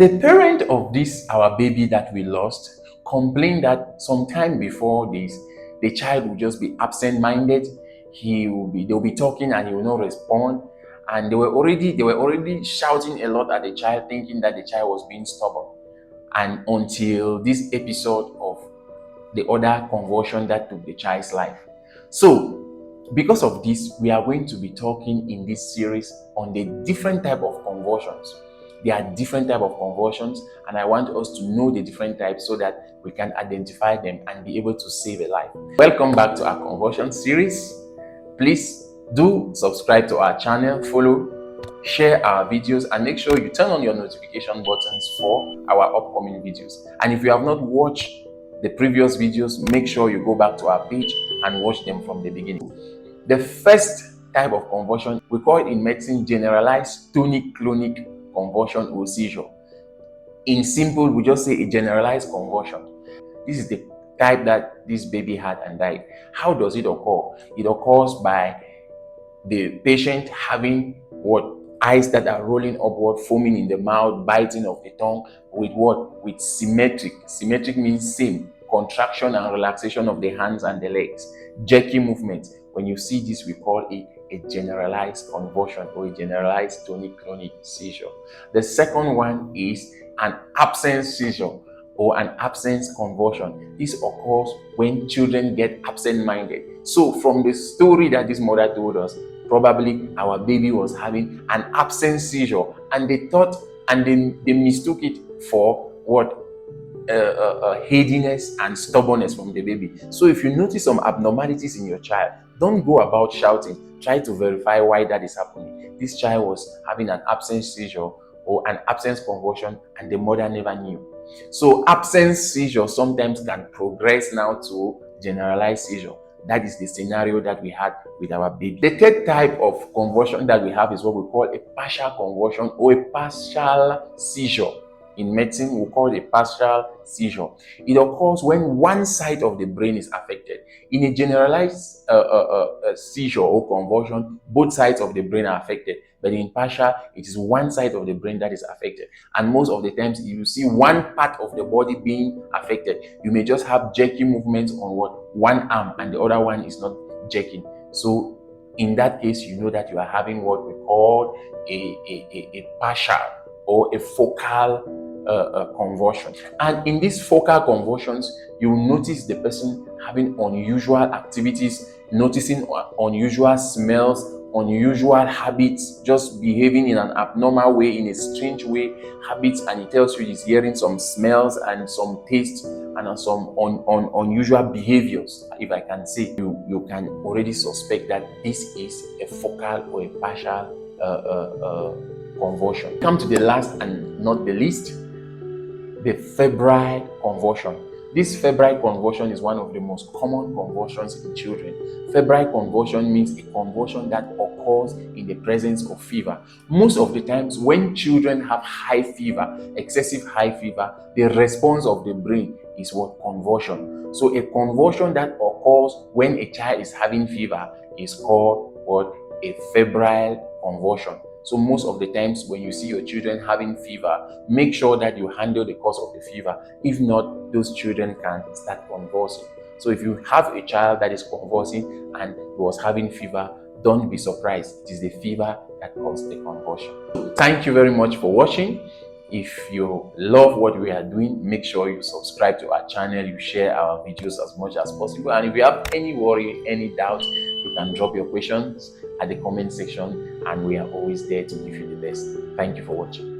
The parent of this, our baby that we lost, complained that sometime before this, the child will just be absent-minded. They'll be talking and he will not respond. And they were already shouting a lot at the child, thinking that the child was being stubborn. And until this episode of the other convulsion that took the child's life. So, because of this, we are going to be talking in this series on the different type of convulsions. There are different type of convulsions, and I want us to know the different types so that we can identify them and be able to save a life. Welcome back to our convulsion series. Please do subscribe to our channel, follow, share our videos, and make sure you turn on your notification buttons for our upcoming videos. And if you have not watched the previous videos, make sure you go back to our page and watch them from the beginning. The first type of convulsion, we call it in medicine generalized tonic-clonic convulsion or seizure. In simple, we just say a generalized convulsion. This is the type that this baby had and died. How does it occur? It occurs by the patient having eyes that are rolling upward, foaming in the mouth, biting of the tongue, with symmetric. Symmetric means same contraction and relaxation of the hands and the legs, jerky movements. When you see this, we call it a generalized convulsion or a generalized tonic-clonic seizure. The second one is an absence seizure or an absence convulsion. This occurs when children get absent-minded. So from the story that this mother told us, probably our baby was having an absence seizure, and they thought and they mistook it for headiness and stubbornness from the baby. So if you notice some abnormalities in your child, don't go about shouting. Try to verify why that is happening. This child was having an absence seizure or an absence convulsion, and the mother never knew. So absence seizure sometimes can progress now to generalized seizure. That is the scenario that we had with our baby. The third type of convulsion that we have is what we call a partial convulsion or a partial seizure. In medicine, we call it a partial seizure. It occurs when one side of the brain is affected. In a generalized seizure or convulsion, both sides of the brain are affected. But in partial, it is one side of the brain that is affected. And most of the times, you see one part of the body being affected. You may just have jerky movements on one arm, and the other one is not jerking. So in that case, you know that you are having what we call a partial or a focal convulsion. And in these focal convulsions, you will notice the person having unusual activities, noticing unusual smells, unusual habits, just behaving in an abnormal way, in a strange way, habits, and it tells you he's hearing some smells and some tastes and some unusual behaviors. If I can say, you can already suspect that this is a focal or a partial convulsion. Come to the last and not the least, the febrile convulsion. This febrile convulsion is one of the most common convulsions in children. Febrile convulsion means a convulsion that occurs in the presence of fever. Most of the times when children have high fever, excessive high fever, the response of the brain is convulsion. So a convulsion that occurs when a child is having fever is called a febrile convulsion. So most of the times when you see your children having fever, make sure that you handle the cause of the fever. If not, those children can start convulsing. So if you have a child that is convulsing and was having fever, don't be surprised. It is the fever that caused the convulsion. Thank you very much for watching. If you love what we are doing, make sure you subscribe to our channel, you share our videos as much as possible. And if you have any worry, any doubt, you can drop your questions at the comment section, and we are always there to give you the best. Thank you for watching.